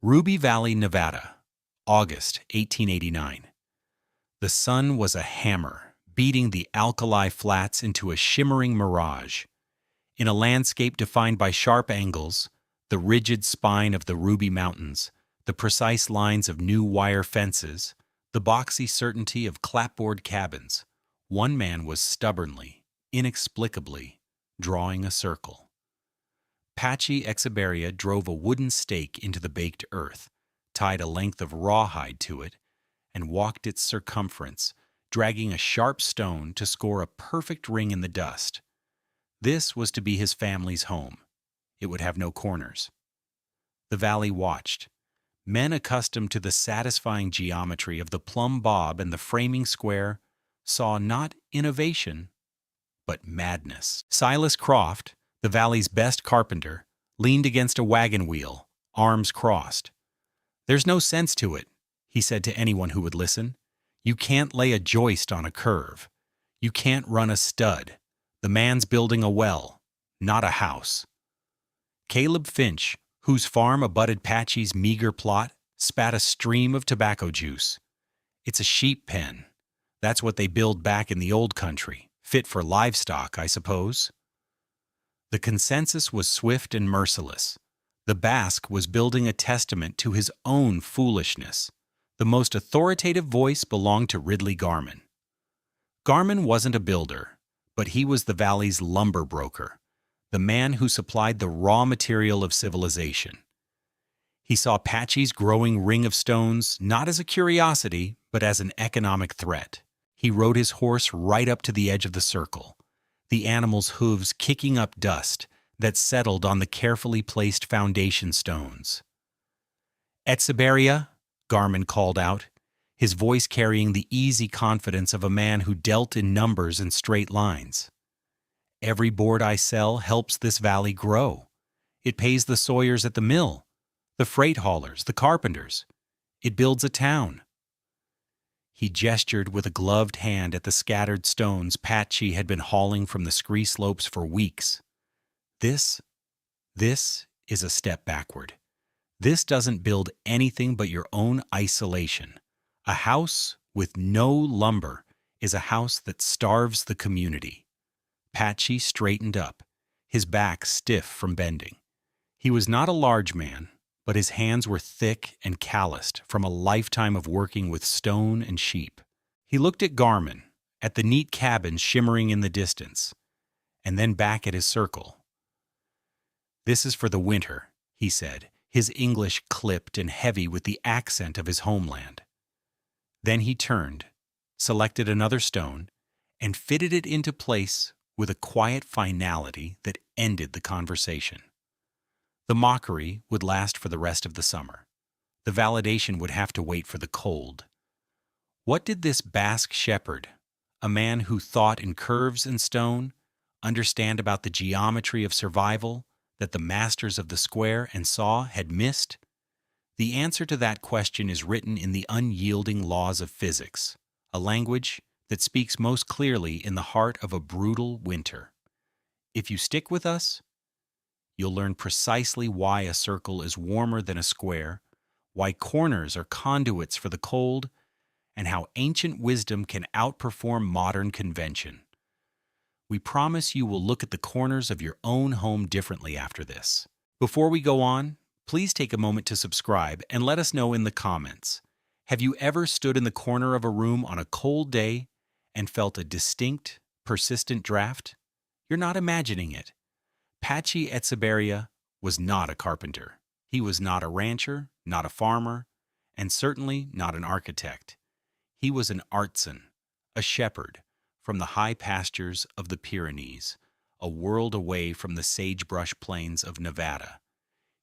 Ruby Valley, Nevada, August 1889. The sun was a hammer, beating the alkali flats into a shimmering mirage. In a landscape defined by sharp angles, the rigid spine of the Ruby Mountains, the precise lines of new wire fences, the boxy certainty of clapboard cabins, one man was stubbornly, inexplicably, drawing a circle. Patxi Etxeberria drove a wooden stake into the baked earth, tied a length of rawhide to it, and walked its circumference, dragging a sharp stone to score a perfect ring in the dust. This was to be his family's home. It would have no corners. The valley watched. Men accustomed to the satisfying geometry of the plumb bob and the framing square saw not innovation, but madness. Silas Croft, the valley's best carpenter, leaned against a wagon wheel, arms crossed. "There's no sense to it," he said to anyone who would listen. "You can't lay a joist on a curve. You can't run a stud. The man's building a well, not a house." Caleb Finch, whose farm abutted Patxi's meager plot, spat a stream of tobacco juice. "It's a sheep pen. That's what they build back in the old country. Fit for livestock, I suppose." The consensus was swift and merciless. The Basque was building a testament to his own foolishness. The most authoritative voice belonged to Ridley Garman. Garman wasn't a builder, but he was the valley's lumber broker, the man who supplied the raw material of civilization. He saw Patxi's growing ring of stones not as a curiosity, but as an economic threat. He rode his horse right up to the edge of the circle, the animal's hooves kicking up dust that settled on the carefully placed foundation stones. "Etxeberria," Garman called out, his voice carrying the easy confidence of a man who dealt in numbers and straight lines. "Every board I sell helps this valley grow. It pays the sawyers at the mill, the freight haulers, the carpenters. It builds a town." He gestured with a gloved hand at the scattered stones Patxi had been hauling from the scree slopes for weeks. This is a step backward. This doesn't build anything but your own isolation. A house with no lumber is a house that starves the community." Patxi straightened up, his back stiff from bending. He was not a large man, but his hands were thick and calloused from a lifetime of working with stone and sheep. He looked at Garman, at the neat cabins shimmering in the distance, and then back at his circle. "This is for the winter," he said, his English clipped and heavy with the accent of his homeland. Then he turned, selected another stone, and fitted it into place with a quiet finality that ended the conversation. The mockery would last for the rest of the summer. The validation would have to wait for the cold. What did this Basque shepherd, a man who thought in curves and stone, understand about the geometry of survival that the masters of the square and saw had missed? The answer to that question is written in the unyielding laws of physics, a language that speaks most clearly in the heart of a brutal winter. If you stick with us, you'll learn precisely why a circle is warmer than a square, why corners are conduits for the cold, and how ancient wisdom can outperform modern convention. We promise you will look at the corners of your own home differently after this. Before we go on, please take a moment to subscribe and let us know in the comments. Have you ever stood in the corner of a room on a cold day and felt a distinct, persistent draft? You're not imagining it. Patxi Etxeberria was not a carpenter. He was not a rancher, not a farmer, and certainly not an architect. He was an artisan, a shepherd, from the high pastures of the Pyrenees, a world away from the sagebrush plains of Nevada.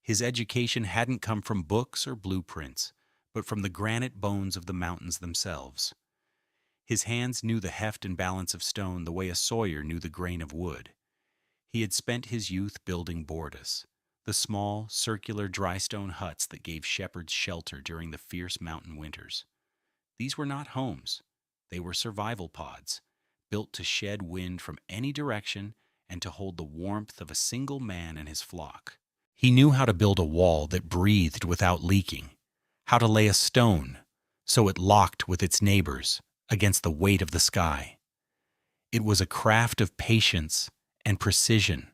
His education hadn't come from books or blueprints, but from the granite bones of the mountains themselves. His hands knew the heft and balance of stone the way a sawyer knew the grain of wood. He had spent his youth building bordas, the small, circular dry-stone huts that gave shepherds shelter during the fierce mountain winters. These were not homes. They were survival pods, built to shed wind from any direction and to hold the warmth of a single man and his flock. He knew how to build a wall that breathed without leaking, how to lay a stone so it locked with its neighbors against the weight of the sky. It was a craft of patience and precision,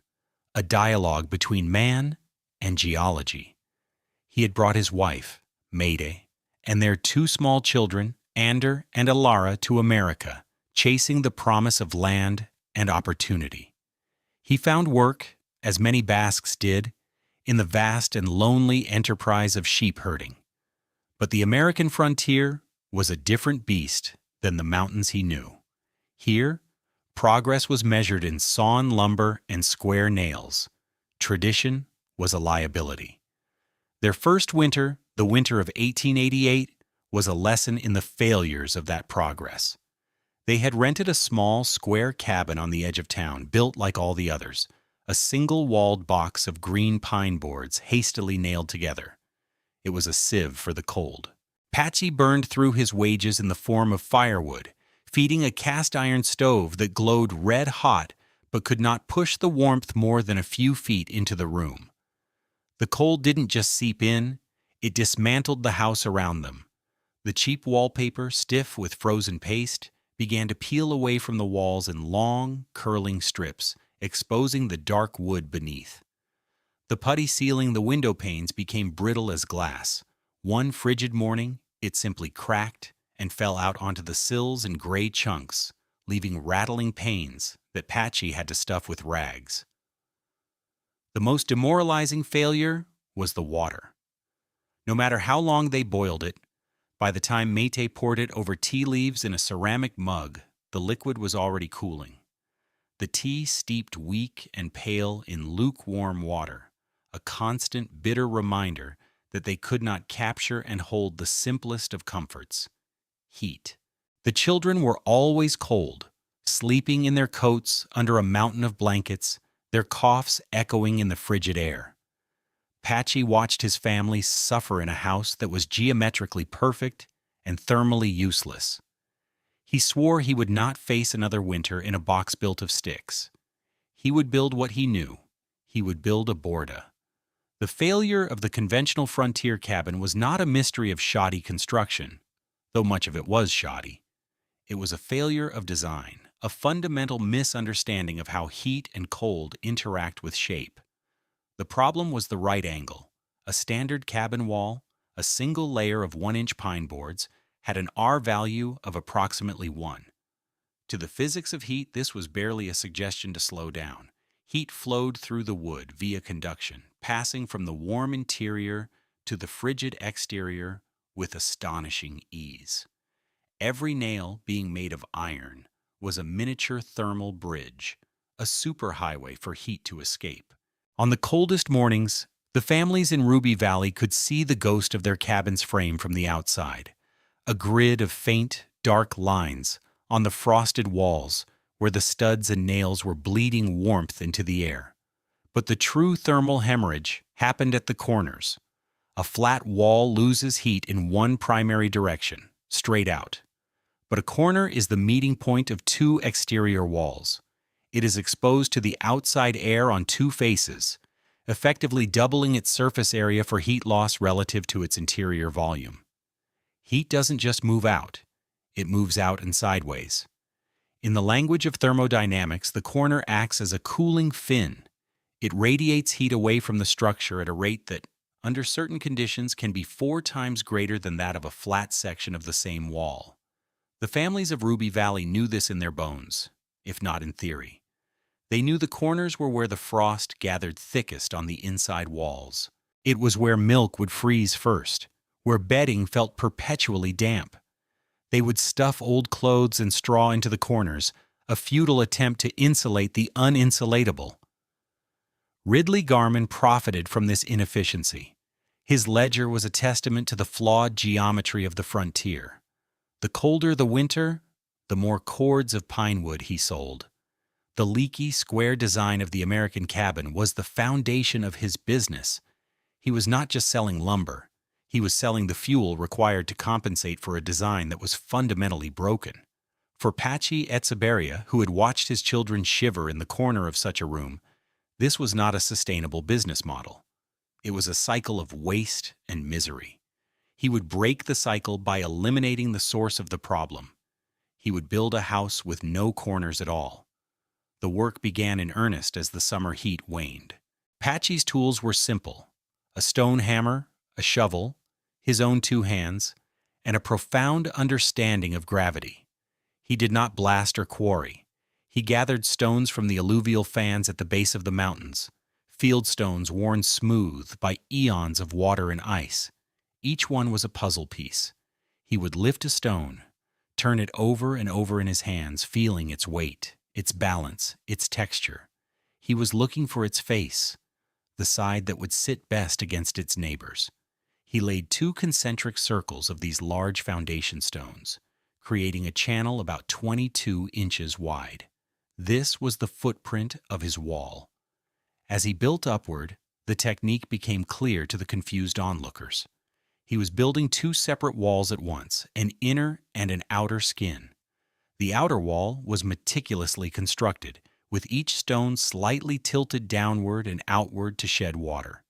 a dialogue between man and geology. He had brought his wife, Mayday, and their two small children, Ander and Alara, to America, chasing the promise of land and opportunity. He found work, as many Basques did, in the vast and lonely enterprise of sheep herding. But the American frontier was a different beast than the mountains he knew. Here, progress was measured in sawn lumber and square nails. Tradition was a liability. Their first winter, the winter of 1888, was a lesson in the failures of that progress. They had rented a small, square cabin on the edge of town, built like all the others, a single-walled box of green pine boards hastily nailed together. It was a sieve for the cold. Patxi burned through his wages in the form of firewood, feeding a cast-iron stove that glowed red-hot but could not push the warmth more than a few feet into the room. The cold didn't just seep in, it dismantled the house around them. The cheap wallpaper, stiff with frozen paste, began to peel away from the walls in long, curling strips, exposing the dark wood beneath. The putty sealing the window panes became brittle as glass. One frigid morning, it simply cracked and fell out onto the sills in gray chunks, leaving rattling panes that Patxi had to stuff with rags. The most demoralizing failure was the water. No matter how long they boiled it, by the time Mété poured it over tea leaves in a ceramic mug, the liquid was already cooling. The tea steeped weak and pale in lukewarm water, a constant bitter reminder that they could not capture and hold the simplest of comforts: heat. The children were always cold, sleeping in their coats under a mountain of blankets, their coughs echoing in the frigid air. Patxi watched his family suffer in a house that was geometrically perfect and thermally useless. He swore he would not face another winter in a box built of sticks. He would build what he knew. He would build a borda. The failure of the conventional frontier cabin was not a mystery of shoddy construction, though much of it was shoddy. It was a failure of design, a fundamental misunderstanding of how heat and cold interact with shape. The problem was the right angle. A standard cabin wall, a single layer of 1-inch pine boards, had an R value of approximately 1. To the physics of heat, this was barely a suggestion to slow down. Heat flowed through the wood via conduction, passing from the warm interior to the frigid exterior with astonishing ease. Every nail, being made of iron, was a miniature thermal bridge, a superhighway for heat to escape. On the coldest mornings, the families in Ruby Valley could see the ghost of their cabin's frame from the outside, a grid of faint, dark lines on the frosted walls where the studs and nails were bleeding warmth into the air. But the true thermal hemorrhage happened at the corners. A flat wall loses heat in one primary direction, straight out. But a corner is the meeting point of two exterior walls. It is exposed to the outside air on two faces, effectively doubling its surface area for heat loss relative to its interior volume. Heat doesn't just move out, it moves out and sideways. In the language of thermodynamics, the corner acts as a cooling fin. It radiates heat away from the structure at a rate that, under certain conditions, can be 4 times greater than that of a flat section of the same wall. The families of Ruby Valley knew this in their bones, if not in theory. They knew the corners were where the frost gathered thickest on the inside walls. It was where milk would freeze first, where bedding felt perpetually damp. They would stuff old clothes and straw into the corners, a futile attempt to insulate the uninsulatable. Ridley Garman profited from this inefficiency. His ledger was a testament to the flawed geometry of the frontier. The colder the winter, the more cords of pine wood he sold. The leaky, square design of the American cabin was the foundation of his business. He was not just selling lumber. He was selling the fuel required to compensate for a design that was fundamentally broken. For Patxi Etxeberria, who had watched his children shiver in the corner of such a room, this was not a sustainable business model. It was a cycle of waste and misery. He would break the cycle by eliminating the source of the problem. He would build a house with no corners at all. The work began in earnest as the summer heat waned. Patxi's tools were simple: a stone hammer, a shovel, his own 2 hands, and a profound understanding of gravity. He did not blast or quarry. He gathered stones from the alluvial fans at the base of the mountains, field stones worn smooth by eons of water and ice. Each one was a puzzle piece. He would lift a stone, turn it over and over in his hands, feeling its weight, its balance, its texture. He was looking for its face, the side that would sit best against its neighbors. He laid 2 concentric circles of these large foundation stones, creating a channel about 22 inches wide. This was the footprint of his wall. As he built upward, the technique became clear to the confused onlookers. He was building 2 separate walls at once, an inner and an outer skin. The outer wall was meticulously constructed, with each stone slightly tilted downward and outward to shed water.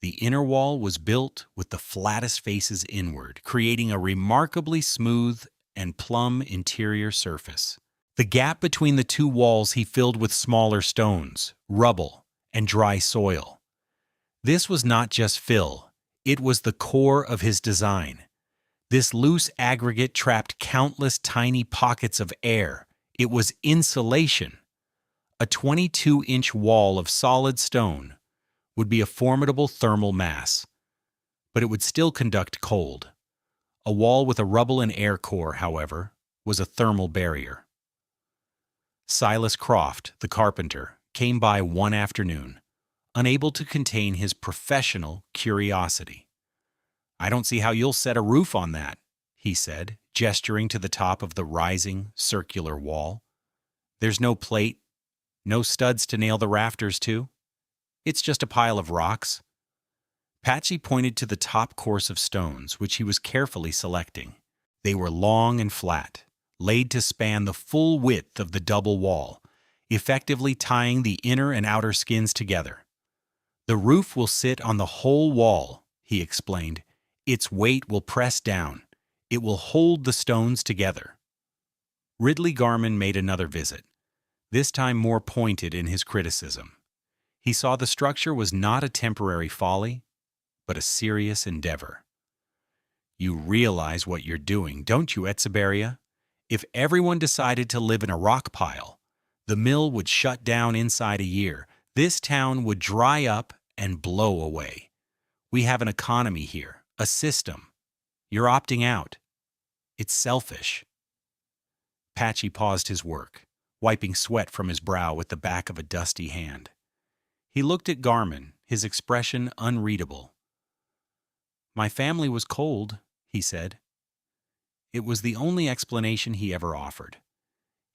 The inner wall was built with the flattest faces inward, creating a remarkably smooth and plumb interior surface. The gap between the 2 walls he filled with smaller stones, rubble, and dry soil. This was not just fill, it was the core of his design. This loose aggregate trapped countless tiny pockets of air. It was insulation. A 22-inch wall of solid stone would be a formidable thermal mass, but it would still conduct cold. A wall with a rubble and air core, however, was a thermal barrier. Silas Croft, the carpenter, came by one afternoon, unable to contain his professional curiosity. "I don't see how you'll set a roof on that," he said, gesturing to the top of the rising, circular wall. "There's no plate, no studs to nail the rafters to. It's just a pile of rocks." Patxi pointed to the top course of stones, which he was carefully selecting. They were long and flat, laid to span the full width of the double wall, effectively tying the inner and outer skins together. "The roof will sit on the whole wall," he explained. "Its weight will press down. It will hold the stones together." Ridley Garman made another visit, this time more pointed in his criticism. He saw the structure was not a temporary folly, but a serious endeavor. "You realize what you're doing, don't you, Etxeberria? If everyone decided to live in a rock pile, the mill would shut down inside a year. This town would dry up and blow away. We have an economy here, a system. You're opting out. It's selfish." Patxi paused his work, wiping sweat from his brow with the back of a dusty hand. He looked at Garman, his expression unreadable. "My family was cold," he said. It was the only explanation he ever offered.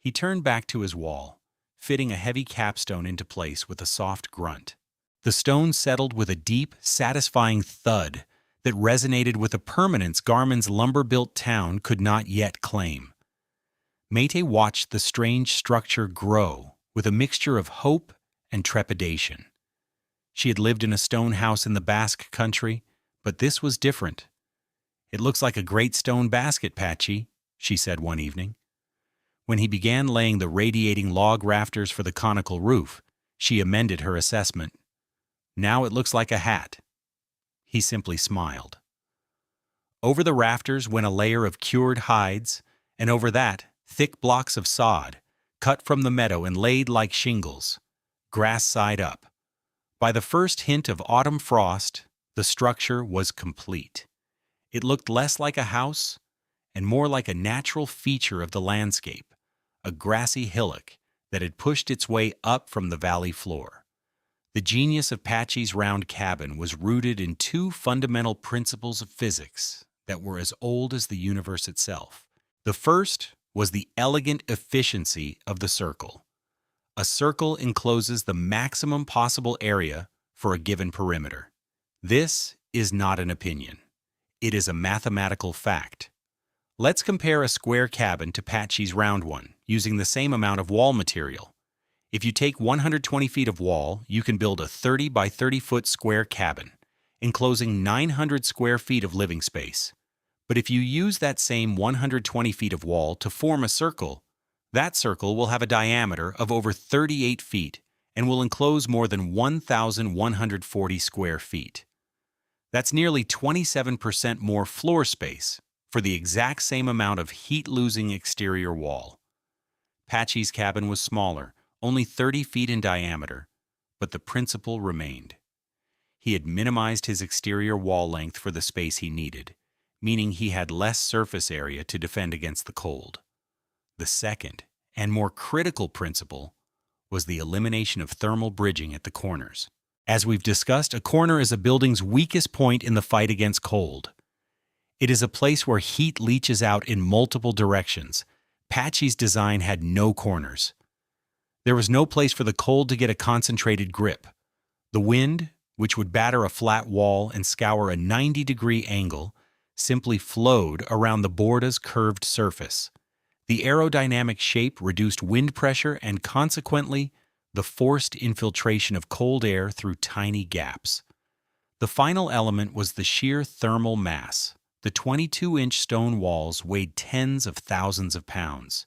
He turned back to his wall, fitting a heavy capstone into place with a soft grunt. The stone settled with a deep, satisfying thud that resonated with a permanence Garman's lumber-built town could not yet claim. Mayte watched the strange structure grow with a mixture of hope and trepidation. She had lived in a stone house in the Basque country, but this was different. "It looks like a great stone basket, Patxi," she said one evening. When he began laying the radiating log rafters for the conical roof, she amended her assessment. "Now it looks like a hat." He simply smiled. Over the rafters went a layer of cured hides, and over that, thick blocks of sod, cut from the meadow and laid like shingles, grass side up. By the first hint of autumn frost, the structure was complete. It looked less like a house and more like a natural feature of the landscape, a grassy hillock that had pushed its way up from the valley floor. The genius of Patxi's round cabin was rooted in 2 fundamental principles of physics that were as old as the universe itself. The first was the elegant efficiency of the circle. A circle encloses the maximum possible area for a given perimeter. This is not an opinion. It is a mathematical fact. Let's compare a square cabin to Patxi's round one, using the same amount of wall material. If you take 120 feet of wall, you can build a 30 by 30 foot square cabin. enclosing 900 square feet of living space. But if you use that same 120 feet of wall to form a circle, that circle will have a diameter of over 38 feet and will enclose more than 1,140 square feet. That's nearly 27% more floor space for the exact same amount of heat-losing exterior wall. Patxi's cabin was smaller, only 30 feet in diameter, but the principle remained. He had minimized his exterior wall length for the space he needed, meaning he had less surface area to defend against the cold. The second, and more critical principle, was the elimination of thermal bridging at the corners. As we've discussed, a corner is a building's weakest point in the fight against cold. It is a place where heat leaches out in multiple directions. Patxi's design had no corners. There was no place for the cold to get a concentrated grip. The wind, which would batter a flat wall and scour a 90-degree angle, simply flowed around the boarda's curved surface. The aerodynamic shape reduced wind pressure and, consequently, the forced infiltration of cold air through tiny gaps. The final element was the sheer thermal mass. The 22-inch stone walls weighed tens of thousands of pounds.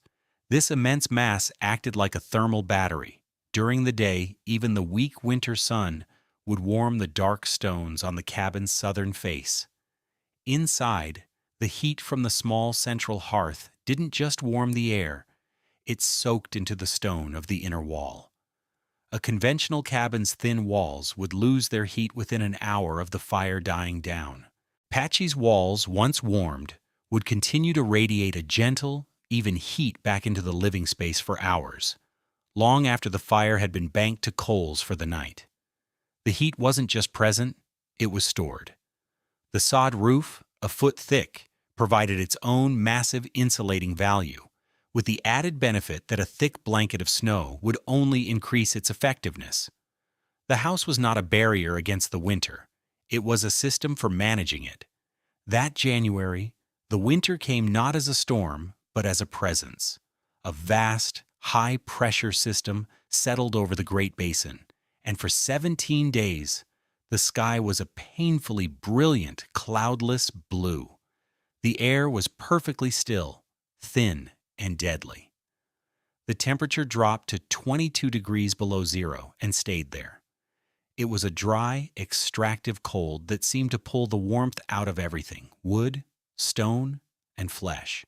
This immense mass acted like a thermal battery. During the day, even the weak winter sun would warm the dark stones on the cabin's southern face. Inside, the heat from the small central hearth didn't just warm the air, it soaked into the stone of the inner wall. A conventional cabin's thin walls would lose their heat within an hour of the fire dying down. Patxi's walls, once warmed, would continue to radiate a gentle, even heat back into the living space for hours, long after the fire had been banked to coals for the night. The heat wasn't just present, it was stored. The sod roof, a foot thick, provided its own massive insulating value, with the added benefit that a thick blanket of snow would only increase its effectiveness. The house was not a barrier against the winter. It was a system for managing it. That January, the winter came not as a storm, but as a presence. A vast, high-pressure system settled over the Great Basin, and for 17 days, the sky was a painfully brilliant, cloudless blue. The air was perfectly still, thin, and deadly. The temperature dropped to 22 degrees below zero and stayed there. It was a dry, extractive cold that seemed to pull the warmth out of everything: wood, stone, and flesh.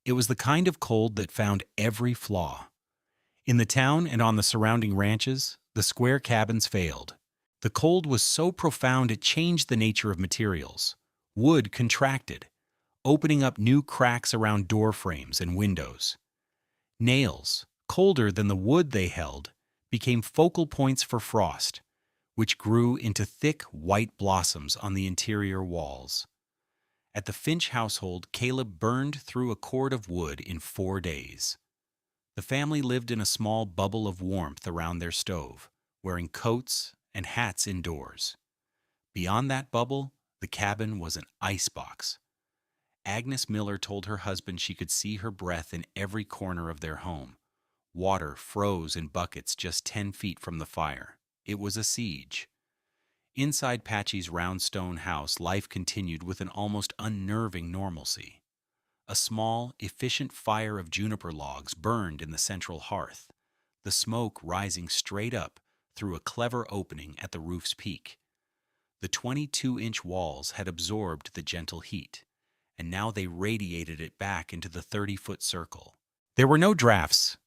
It was the kind of cold that found every flaw. In the town and on the surrounding ranches, the square cabins failed. The cold was so profound it changed the nature of materials. Wood contracted, opening up new cracks around door frames and windows. Nails, colder than the wood they held, became focal points for frost, which grew into thick white blossoms on the interior walls. At the Finch household, Caleb burned through a cord of wood in 4 days. The family lived in a small bubble of warmth around their stove, wearing coats and hats indoors. Beyond that bubble, the cabin was an icebox. Agnes Miller told her husband she could see her breath in every corner of their home. Water froze in buckets just 10 feet from the fire. It was a siege. Inside Patxi's round stone house, life continued with an almost unnerving normalcy. A small, efficient fire of juniper logs burned in the central hearth, the smoke rising straight up through a clever opening at the roof's peak. The 22-inch walls had absorbed the gentle heat, and now they radiated it back into the 30-foot circle. There were no drafts,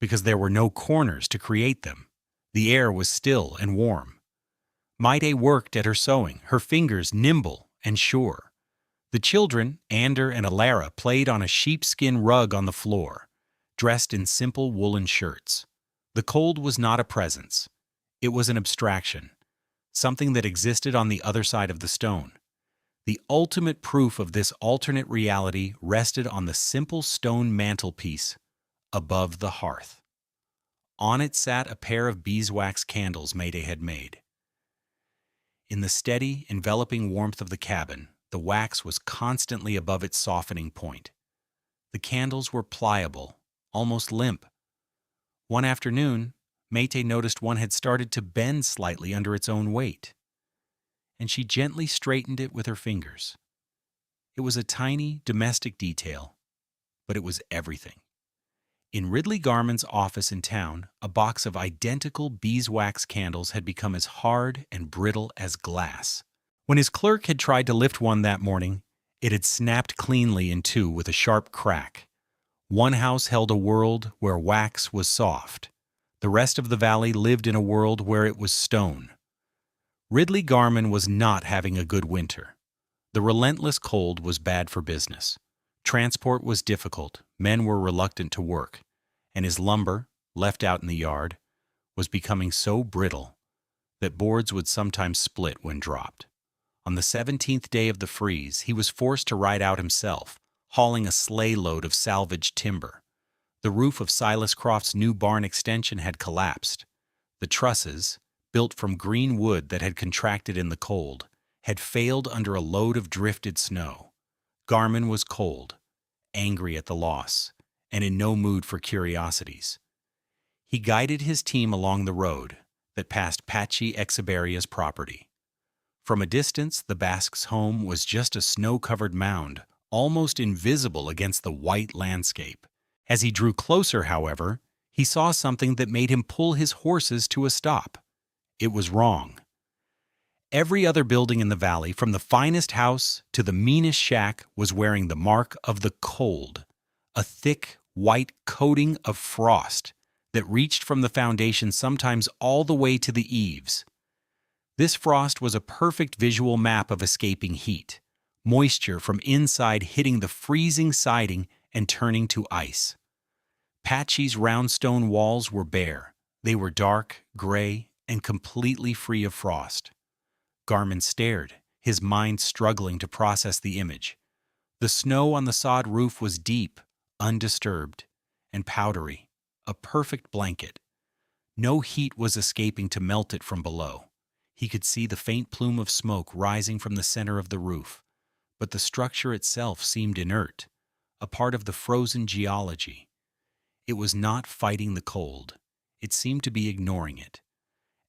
because there were no corners to create them. The air was still and warm. Maite worked at her sewing, her fingers nimble and sure. The children, Ander and Alara, played on a sheepskin rug on the floor, dressed in simple woolen shirts. The cold was not a presence. It was an abstraction, something that existed on the other side of the stone. The ultimate proof of this alternate reality rested on the simple stone mantelpiece above the hearth. On it sat a pair of beeswax candles Mayday had made. In the steady, enveloping warmth of the cabin, the wax was constantly above its softening point. The candles were pliable, almost limp. One afternoon, Mayte noticed one had started to bend slightly under its own weight. and she gently straightened it with her fingers. It was a tiny, domestic detail, but it was everything. In Ridley Garman's office in town, a box of identical beeswax candles had become as hard and brittle as glass. When his clerk had tried to lift one that morning, it had snapped cleanly in two with a sharp crack. One house held a world where wax was soft. The rest of the valley lived in a world where it was stone. Ridley Garman was not having a good winter. The relentless cold was bad for business. Transport was difficult, men were reluctant to work, and his lumber, left out in the yard, was becoming so brittle that boards would sometimes split when dropped. On the 17th day of the freeze, he was forced to ride out himself, hauling a sleigh load of salvaged timber. The roof of Silas Croft's new barn extension had collapsed. The trusses, built from green wood that had contracted in the cold, had failed under a load of drifted snow. Garman was cold, angry at the loss, and in no mood for curiosities. He guided his team along the road that passed Patxi Etxeberria's property. From a distance, the Basque's home was just a snow-covered mound, almost invisible against the white landscape. As he drew closer, however, he saw something that made him pull his horses to a stop. It was wrong. Every other building in the valley, from the finest house to the meanest shack, was wearing the mark of the cold, a thick, white coating of frost that reached from the foundation sometimes all the way to the eaves. This frost was a perfect visual map of escaping heat, moisture from inside hitting the freezing siding and turning to ice. Patxi's round stone walls were bare. They were dark, gray, and completely free of frost. Garman stared, his mind struggling to process the image. The snow on the sod roof was deep, undisturbed, and powdery, a perfect blanket. No heat was escaping to melt it from below. He could see the faint plume of smoke rising from the center of the roof, but the structure itself seemed inert, a part of the frozen geology. It was not fighting the cold. It seemed to be ignoring it.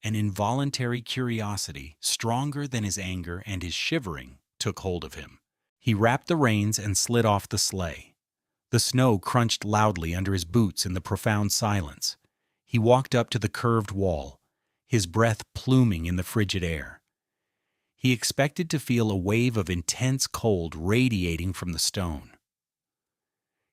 An involuntary curiosity, stronger than his anger and his shivering, took hold of him. He wrapped the reins and slid off the sleigh. The snow crunched loudly under his boots in the profound silence. He walked up to the curved wall, his breath pluming in the frigid air. He expected to feel a wave of intense cold radiating from the stone.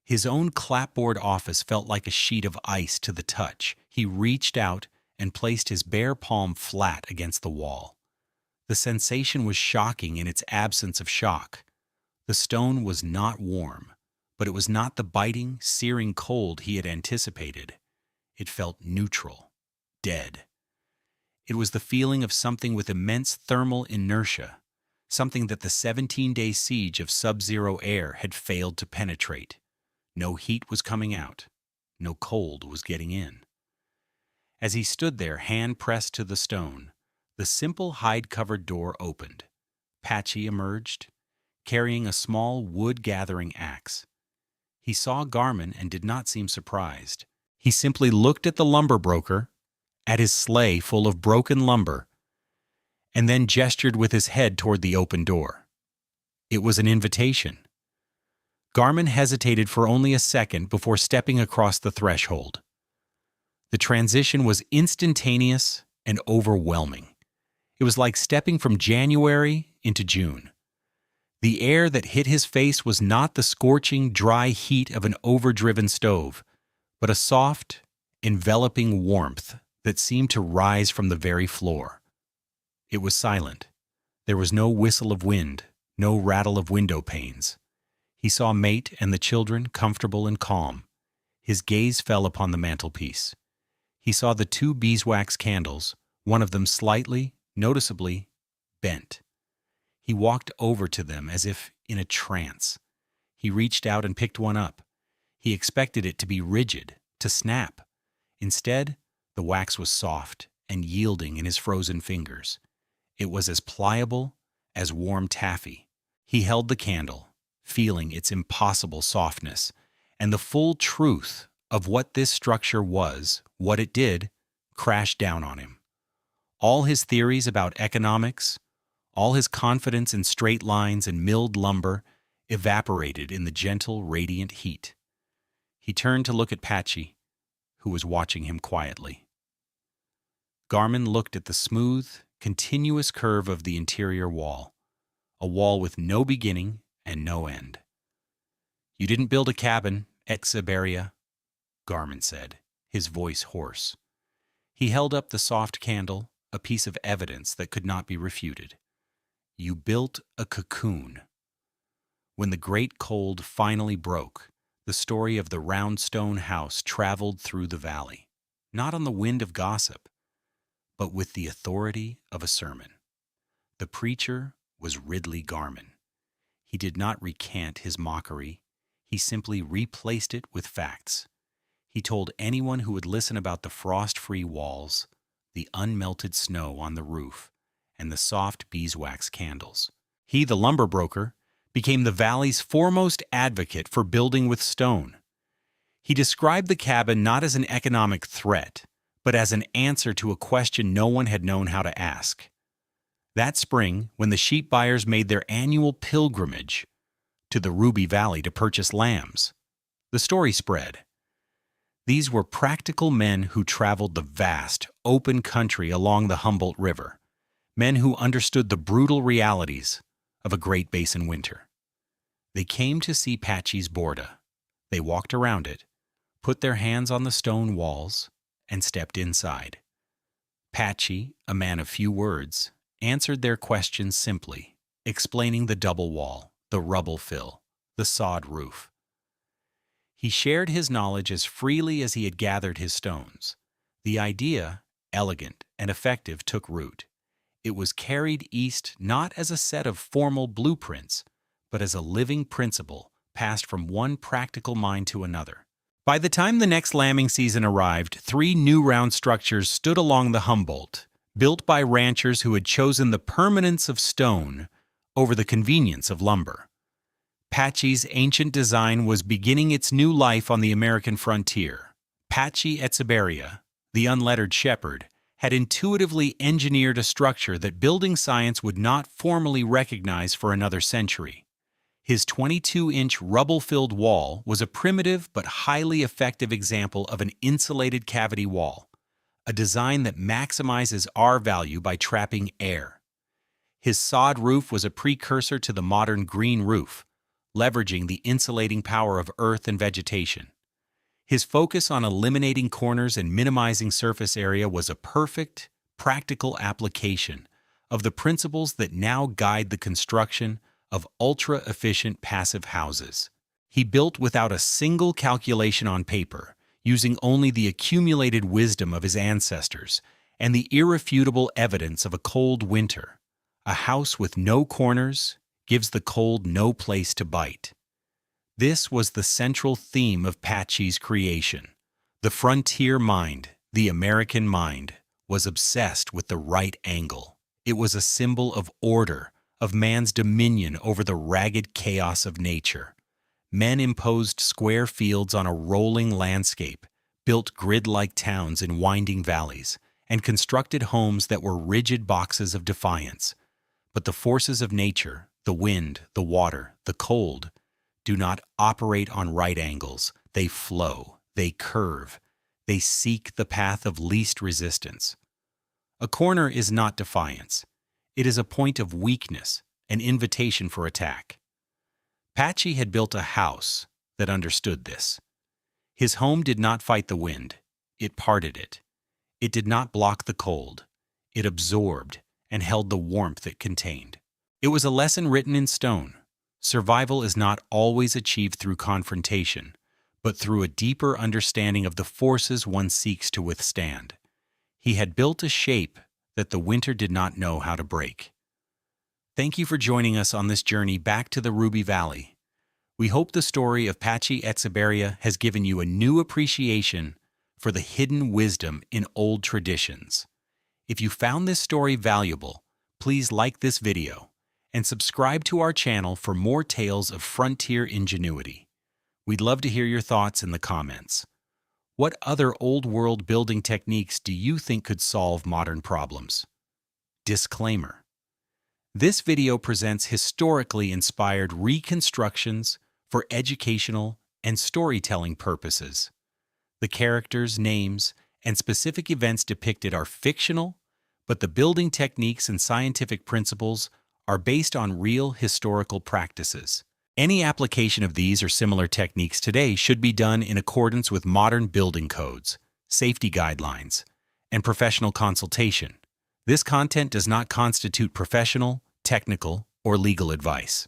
His own clapboard office felt like a sheet of ice to the touch. He reached out and placed his bare palm flat against the wall. The sensation was shocking in its absence of shock. The stone was not warm, but it was not the biting, searing cold he had anticipated. It felt neutral, dead. It was the feeling of something with immense thermal inertia, something that the 17-day siege of sub-zero air had failed to penetrate. No heat was coming out. No cold was getting in. As he stood there, hand pressed to the stone, the simple hide-covered door opened. Patxi emerged, carrying a small wood-gathering axe. He saw Garman and did not seem surprised. He simply looked at the lumber broker, at his sleigh full of broken lumber, and then gestured with his head toward the open door. It was an invitation. Garman hesitated for only a second before stepping across the threshold. The transition was instantaneous and overwhelming. It was like stepping from January into June. The air that hit his face was not the scorching, dry heat of an overdriven stove, but a soft, enveloping warmth that seemed to rise from the very floor. It was silent. There was no whistle of wind, no rattle of window panes. He saw Mate and the children comfortable and calm. His gaze fell upon the mantelpiece. He saw the two beeswax candles, one of them slightly, noticeably, bent. He walked over to them as if in a trance. He reached out and picked one up. He expected it to be rigid, to snap. Instead, the wax was soft and yielding in his frozen fingers. It was as pliable as warm taffy. He held the candle, feeling its impossible softness, and the full truth of what this structure was, what it did, crashed down on him. All his theories about economics, All his confidence in straight lines and milled lumber evaporated in the gentle, radiant heat. He turned to look at Patxi, who was watching him quietly. Garmin looked at the smooth, continuous curve of the interior wall, a wall with no beginning and no end. "You didn't build a cabin, Etxeberria," Garmin said, his voice hoarse. He held up the soft candle, a piece of evidence that could not be refuted. "You built a cocoon." When the great cold finally broke, the story of the round stone house traveled through the valley, not on the wind of gossip, but with the authority of a sermon. The preacher was Ridley Garmin. He did not recant his mockery. He simply replaced it with facts. He told anyone who would listen about the frost-free walls, the unmelted snow on the roof, and the soft beeswax candles. He, the lumber broker, became the valley's foremost advocate for building with stone. He described the cabin not as an economic threat, but as an answer to a question no one had known how to ask. That spring, when the sheep buyers made their annual pilgrimage to the Ruby Valley to purchase lambs, the story spread. These were practical men who traveled the vast, open country along the Humboldt River, men who understood the brutal realities of a Great Basin winter. They came to see Patxi's borda. They walked around it, put their hands on the stone walls, and stepped inside. Patxi, a man of few words, answered their questions simply, explaining the double wall, the rubble fill, the sod roof. He shared his knowledge as freely as he had gathered his stones. The idea, elegant and effective, took root. It was carried east not as a set of formal blueprints, but as a living principle passed from one practical mind to another. By the time the next lambing season arrived, 3 new round structures stood along the Humboldt, built by ranchers who had chosen the permanence of stone over the convenience of lumber. Patxi's ancient design was beginning its new life on the American frontier. Patxi Etxeberria, the unlettered shepherd, had intuitively engineered a structure that building science would not formally recognize for another century. His 22-inch rubble-filled wall was a primitive but highly effective example of an insulated cavity wall, a design that maximizes R-value by trapping air. His sod roof was a precursor to the modern green roof, leveraging the insulating power of earth and vegetation. His focus on eliminating corners and minimizing surface area was a perfect, practical application of the principles that now guide the construction of ultra-efficient passive houses. He built without a single calculation on paper, using only the accumulated wisdom of his ancestors and the irrefutable evidence of a cold winter. A house with no corners gives the cold no place to bite. This was the central theme of Patxi's creation. The frontier mind, the American mind, was obsessed with the right angle. It was a symbol of order, of man's dominion over the ragged chaos of nature. Men imposed square fields on a rolling landscape, built grid-like towns in winding valleys, and constructed homes that were rigid boxes of defiance. But the forces of nature, the wind, the water, the cold, do not operate on right angles. They flow, they curve, they seek the path of least resistance. A corner is not defiance. It is a point of weakness, an invitation for attack. Patxi had built a house that understood this. His home did not fight the wind. It parted it. It did not block the cold. It absorbed and held the warmth it contained. It was a lesson written in stone. Survival is not always achieved through confrontation, but through a deeper understanding of the forces one seeks to withstand. He had built a shape that the winter did not know how to break. Thank you for joining us on this journey back to the Ruby Valley. We hope the story of Patxi Etxeberria has given you a new appreciation for the hidden wisdom in old traditions. If you found this story valuable, please like this video and subscribe to our channel for more tales of frontier ingenuity. We'd love to hear your thoughts in the comments. What other old-world building techniques do you think could solve modern problems? Disclaimer: This video presents historically inspired reconstructions for educational and storytelling purposes. The characters, names, and specific events depicted are fictional, but the building techniques and scientific principles are based on real historical practices. Any application of these or similar techniques today should be done in accordance with modern building codes, safety guidelines, and professional consultation. This content does not constitute professional, technical, or legal advice.